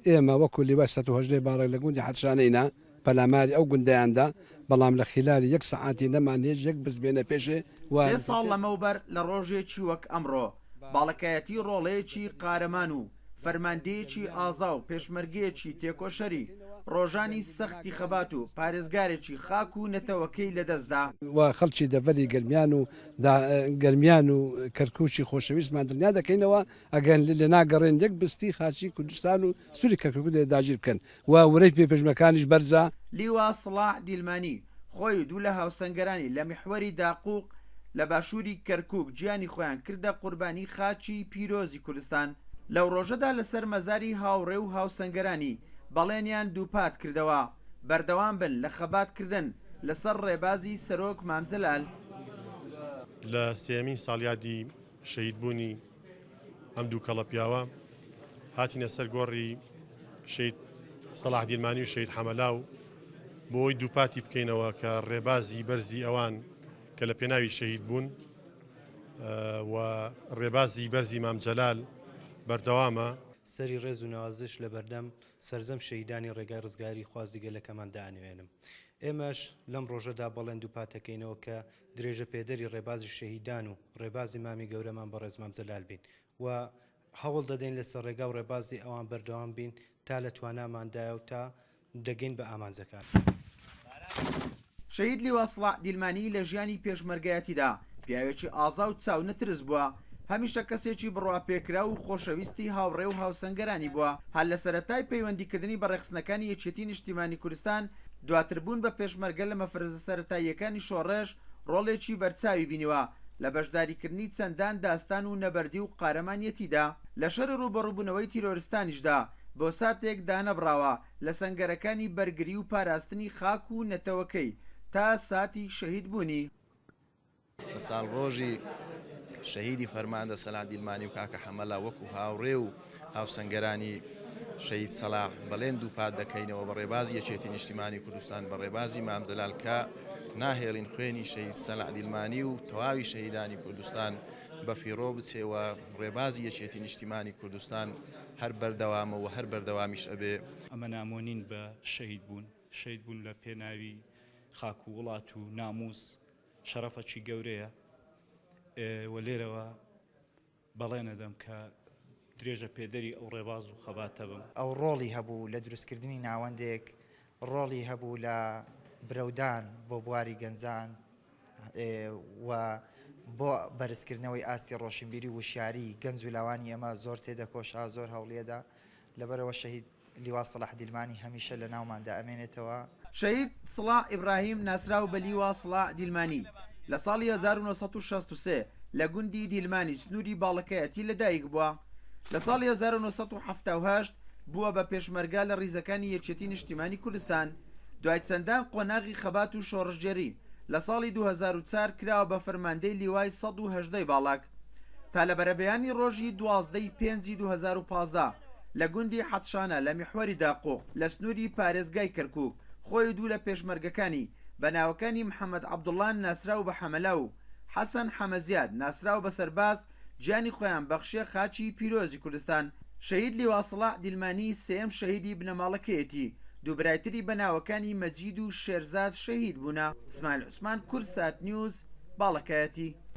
ئێمە وەکو لیوای 118 باڕێک لە گوندی حەدشانەینا پەلاماری ئەو گوندەیاندا بەڵام لە خلالی یەک سەعاتی نەمانێت یەک بزبێنە پێشێ سێ ساڵ لەمەوبەر لە ڕۆژێکی وەک ئەمڕۆ باڵەکایەتی ڕۆڵەیەکی قارەمان و فەرماندەیەکی ئازا و پێشمەرگەیەکی تێکۆشەری ڕۆژانی سەختی خەبات و پارێزگارێکی خاک و نەتەوەکەی لەدەستدا و خەڵکی دەڤەری گەرمیان و کەرکووکی خۆشەویستمان دڵنیا دەکەینەوە ئەگەن لە ناگەڕێن یەک بستی خاچی کوردستان و سووری کەرکووک داگیر بکەن و وەرەی پێشمەکانیش بەرزە. لیوا سڵاح دیلمانی خۆی دوو لە هاوسەنگەرانی لە میحوەری داقوق لە باشووری کەرکووک گیانی خۆیان کردە قوربانی خاچی پیرۆزی کوردستان. لەو ڕۆژەدا لەسەر مەزاری هاوڕێ و هاوسەنگەرانی بەڵێنیان دووپات کردەوە بەردەوام بن لە خەباتکردن لەسەر ڕێبازی سەرۆک مامجەلال. لە سێمین ساڵیادی شەهیدبوونی ئەم دوو کەڵە پیاوە هاتینە سەر گۆڕی شەهید سەلاح دیلمانی و شەهید حەمەلاو بۆی دووپاتی بکەینەوە کە ڕێبازی بەرزی ئەوان کە لە پێناوی شەهید بوون و ڕێبازی بەرزی مامجەلال بەردەوامە. سەری ڕێز و نوازش لە بەردەم سەرزەم شەهیدانی ڕێگای ڕزگاری خوازیگە لەکەمان دانوێنم. ئێمەش لەم ڕۆژەدا بەڵێن دووپاتەکەینەوە کە درێژە پێدەری ڕێبازی شەهیدان و ڕێبازی مامی گەورەمان بە ڕێز مامجەلال بین و هەوڵ دەدەین لەسەر ڕێگا و ڕێبازی ئەوان بەردەوام بین تا لە تواناماندایە و تا دەگەین بە ئامانجەکان. شەهید لیوا سڵاح دیلمانی لە ژیانی پێشمەرگایەتیدا پیاوێکی ئازا و چاو نەترس بووە، هەمیشە کەسێکی بڕواپێکرا و خۆشەویستی هاوڕێ و هاوسەنگەرانی بووە. هەر لە سەرەتای پەیوەندیکردنی بە ڕێخستنەکانی یەکێتی نیشتیمانی کوردستان دواتربوون بە پێشمەرگە لە مەفرەزە سەرەتاییەکانی شۆڕێژ ڕۆڵێکی بەرچاوی بینیوە لە بەشداریکردنی چەندان داستان و نەبەردی و قارەمانیەتیدا. لە شەر ڕوبەڕووبوونەوەی تیرۆریستانیشدا بۆ ساتێک دانەبراوە لە سەنگەرەکانی بەرگری و پاراستنی خاک و نەتەوەکەی تا ساتی شەهید بوونی. لە ساڵ ڕۆژی شەهیدی فەرماندە سەلاح دیلمانی و کاکە حەمەلا وەکو هاوڕێ و هاوسەنگەرانی شەهید سەلاح بەڵێن دووپات دەکەینەوە بە ڕێبازی یەکێتی نیشتیمانی کوردستان بە ڕێبازی مامجەلال کە ناهێڵین خوێنی شەهید سەلاح دیلمانی و تەواوی شەهیدانی کوردستان بە فیڕۆ بچێەوە ڕێبازی یەکێتی نیشتیمانی کوردستان هەر بەردەوامە و هەر بەردەوامیش ئەبێ. ئەمە نامۆنین بە شەهید بوون لە پێناوی خاک و وڵات و ناموس شەرەفەکی گەورەیە و لێرەوە بەڵێنەدەم کە درێژە پێدەری ئەو ڕێباز و خەباتە بم. ئەو ڕۆڵی هەبوو لە دروستکردنی ناوەندێک، ڕۆڵی هەبوو لە برەودان بۆ بواری گەنجان و بۆ بەرزکردنەوەی ئاستی ڕۆشنبیری و وشیاری گەنج و لاوانی ئێمە زۆر تێدەکۆشا زۆر هەوڵێدا. لەبەرەوە شەهید لیوا سڵاح دیلمانی هەمیشە لە ناوماندا ئەمێنێتەوە. شەهید سڵاح ئیبراهیم ناسراو بە لیوا سڵاح دیلمانی لە ساڵی 1963 لە گوندی دیلمانی سنووری باڵەکایەتی لەدایک بووە. لە ساڵی 1970 بووە بە پێشمەرگا لە ڕیزەکانی یەکێتی نیشتیمانی کوردستان. دوای چەندان قۆناغی خەبات و شۆڕژێری لە ساڵی 2004 کراوە بە فەرماندەی لیوای 118 باڵک تا لە بەرەبەیانی ڕۆژی 12 پێنجی 2015 لە گوندی حەدشانە لە میحوەری داقوق لە سنووری پارێزگای کەرکووک خۆی دوو لە پێشمەرگەکانی بەناوەکانی محەممەد عەبدوڵڵان ناسراو بە حەمەلا و حەسەن حەمەزیاد ناسراو بە سەرباز گیانی خۆیان بەخشێ خاچی پیرۆزی کوردستان. شەهید لیوا سڵاح دیلمانی سێم شەهیدی بنەماڵەکەیەتی، دووبرایتری بەناوەکانی مەجید و شێرزاد شەهید بوونە. ئیسماعیل عوسمان، کورسات نیوز، باڵەکایەتی.